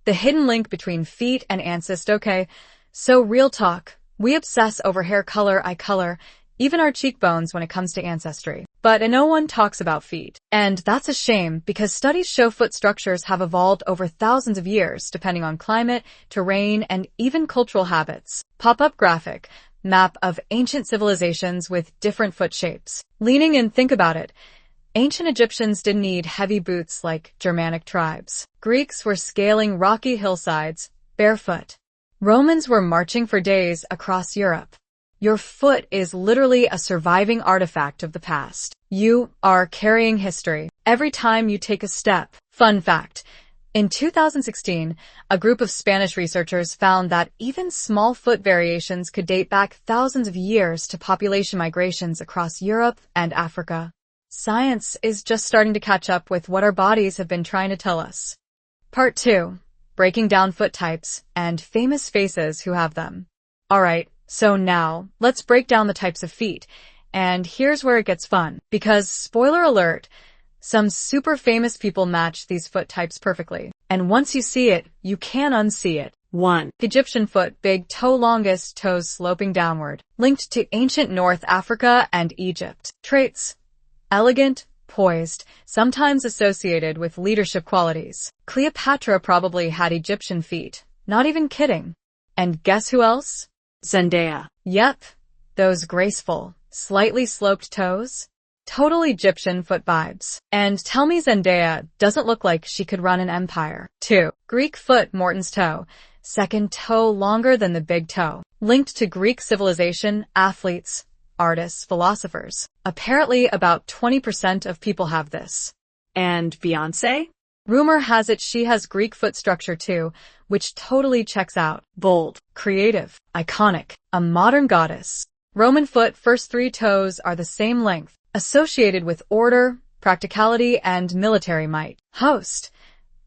The hidden link between feet and ancestry. Okay, so real talk. We obsess over hair color, eye color, even our cheekbones when it comes to ancestry. But no one talks about feet. And that's a shame because studies show foot structures have evolved over thousands of years depending on climate, terrain, and even cultural habits. Pop-up graphic. Map of ancient civilizations with different foot shapes. Leaning in, think about it. Ancient Egyptians didn't need heavy boots like Germanic tribes. Greeks were scaling rocky hillsides, barefoot. Romans were marching for days across Europe. Your foot is literally a surviving artifact of the past. You are carrying history every time you take a step. Fun fact. In 2016, a group of Spanish researchers found that even small foot variations could date back thousands of years to population migrations across Europe and Africa. Science is just starting to catch up with what our bodies have been trying to tell us. Part 2. Breaking down foot types and famous faces who have them. Alright, so now, let's break down the types of feet. And here's where it gets fun. Because, spoiler alert, some super famous people match these foot types perfectly. And once you see it, you can't unsee it. 1. Egyptian foot, big toe, longest toes sloping downward. Linked to ancient North Africa and Egypt. Traits. Elegant, poised, sometimes associated with leadership qualities. Cleopatra probably had Egyptian feet. Not even kidding. And guess who else? Zendaya. Yep. Those graceful, slightly sloped toes. Total Egyptian foot vibes. And tell me Zendaya doesn't look like she could run an empire. 2. Greek foot, Morton's toe. Second toe longer than the big toe. Linked to Greek civilization, athletes, artists, philosophers. Apparently about 20% of people have this. And Beyoncé? Rumor has it she has Greek foot structure too, which totally checks out. Bold, creative, iconic, a modern goddess. Roman foot, first 3 toes are the same length, associated with order, practicality, and military might. Host.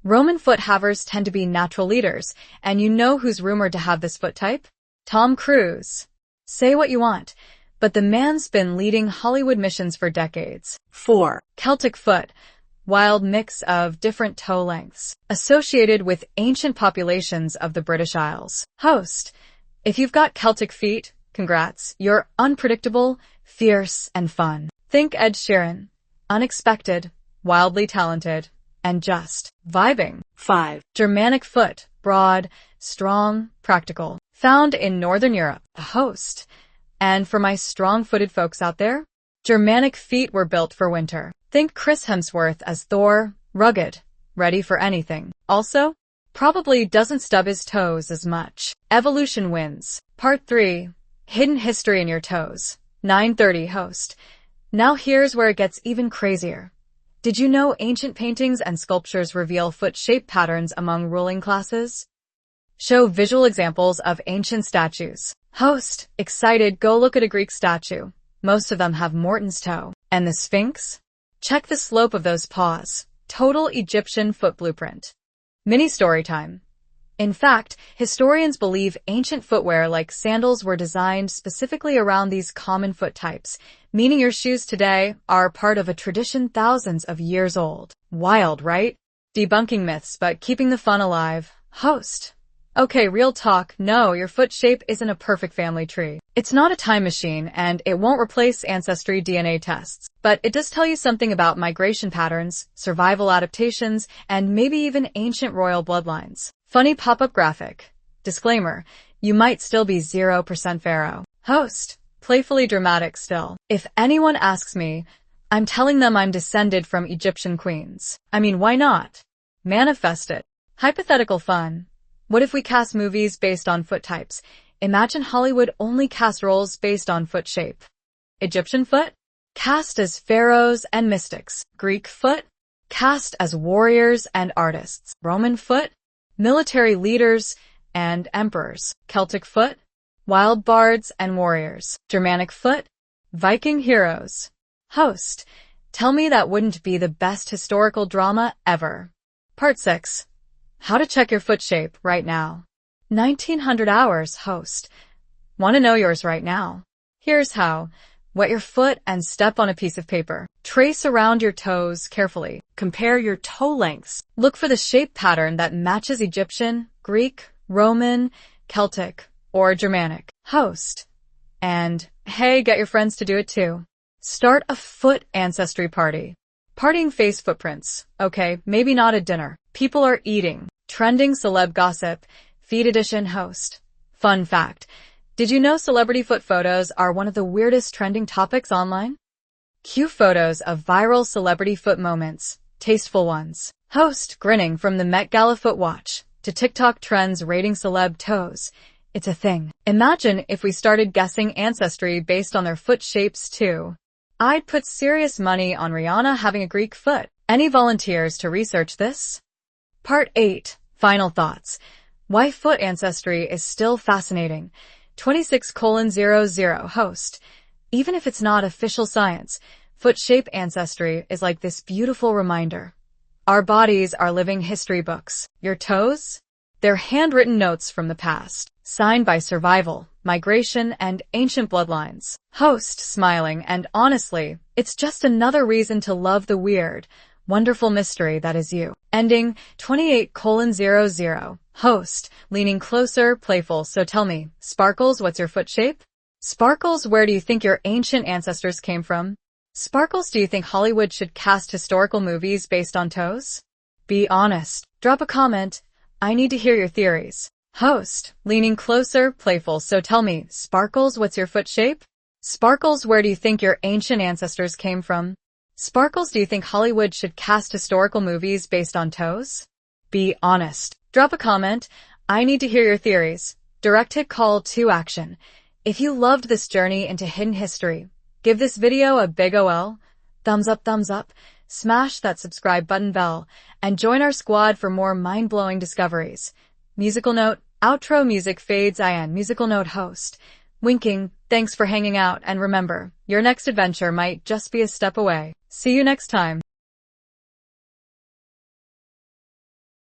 Roman foot havers tend to be natural leaders, and you know who's rumored to have this foot type? Tom Cruise. Say what you want, but the man's been leading Hollywood missions for decades. 4. Celtic foot. Wild mix of different toe lengths, associated with ancient populations of the British Isles. Host. If you've got Celtic feet, congrats, you're unpredictable, fierce, and fun. Think Ed Sheeran. Unexpected, wildly talented, and just vibing. 5. Germanic foot. Broad, strong, practical. Found in Northern Europe. A host. And for my strong-footed folks out there, Germanic feet were built for winter. Think Chris Hemsworth as Thor, rugged, ready for anything. Also, probably doesn't stub his toes as much. Evolution wins. Part 3. Hidden history in your toes. 9:30 host. Now here's where it gets even crazier. Did you know ancient paintings and sculptures reveal foot shape patterns among ruling classes? Show visual examples of ancient statues. Host. Excited, go look at a Greek statue. Most of them have Morton's toe. And the Sphinx? Check the slope of those paws. Total Egyptian foot blueprint. Mini story time. In fact, historians believe ancient footwear like sandals were designed specifically around these common foot types, meaning your shoes today are part of a tradition thousands of years old. Wild, right? Debunking myths but keeping the fun alive. Host. Okay, real talk. No, your foot shape isn't a perfect family tree. It's not a time machine, and it won't replace Ancestry DNA tests. But it does tell you something about migration patterns, survival adaptations, and maybe even ancient royal bloodlines. Funny pop-up graphic. Disclaimer, you might still be 0% pharaoh. Host. Playfully dramatic still. If anyone asks me, I'm telling them I'm descended from Egyptian queens. I mean, why not? Manifest it. Hypothetical fun. What if we cast movies based on foot types? Imagine Hollywood only cast roles based on foot shape. Egyptian foot? Cast as pharaohs and mystics. Greek foot? Cast as warriors and artists. Roman foot? Military leaders and emperors. Celtic foot? Wild bards and warriors. Germanic foot? Viking heroes. Host. Tell me that wouldn't be the best historical drama ever. Part 6. How to check your foot shape right now. 1900 hours host. Want to know yours right now? Here's how. Wet your foot and step on a piece of paper. Trace around your toes carefully. Compare your toe lengths. Look for the shape pattern that matches Egyptian, Greek, Roman, Celtic, or Germanic. Host. And, hey, get your friends to do it too. Start a foot ancestry party. Partying face footprints. Okay, maybe not at dinner. People are eating. Trending celeb gossip. Feed edition host. Fun fact. Did you know celebrity foot photos are one of the weirdest trending topics online? Cue photos of viral celebrity foot moments. Tasteful ones. Host grinning from the Met Gala foot watch to TikTok trends rating celeb toes. It's a thing. Imagine if we started guessing ancestry based on their foot shapes too. I'd put serious money on Rihanna having a Greek foot. Any volunteers to research this? Part 8. Final thoughts. Why foot ancestry is still fascinating. 26:00 host. Even if it's not official science, foot shape ancestry is like this beautiful reminder. Our bodies are living history books. Your toes? They're handwritten notes from the past, signed by survival, migration, and ancient bloodlines. Host smiling, and honestly, it's just another reason to love the weird, wonderful mystery that is you. Ending 28:00 host, leaning closer, playful, so tell me, Sparkles, what's your foot shape? Sparkles, where do you think your ancient ancestors came from? Sparkles, do you think Hollywood should cast historical movies based on toes? Be honest. Drop a comment. I need to hear your theories. Host, leaning closer, playful, so tell me, Sparkles, what's your foot shape? Sparkles, where do you think your ancient ancestors came from? Sparkles, do you think Hollywood should cast historical movies based on toes? Be honest. Drop a comment. I need to hear your theories. Direct hit call to action. If you loved this journey into hidden history, give this video a big OL, thumbs up, smash that subscribe button bell, and join our squad for more mind-blowing discoveries. Musical note, outro music fades in. Musical note host. Winking, thanks for hanging out, and remember, your next adventure might just be a step away. See you next time.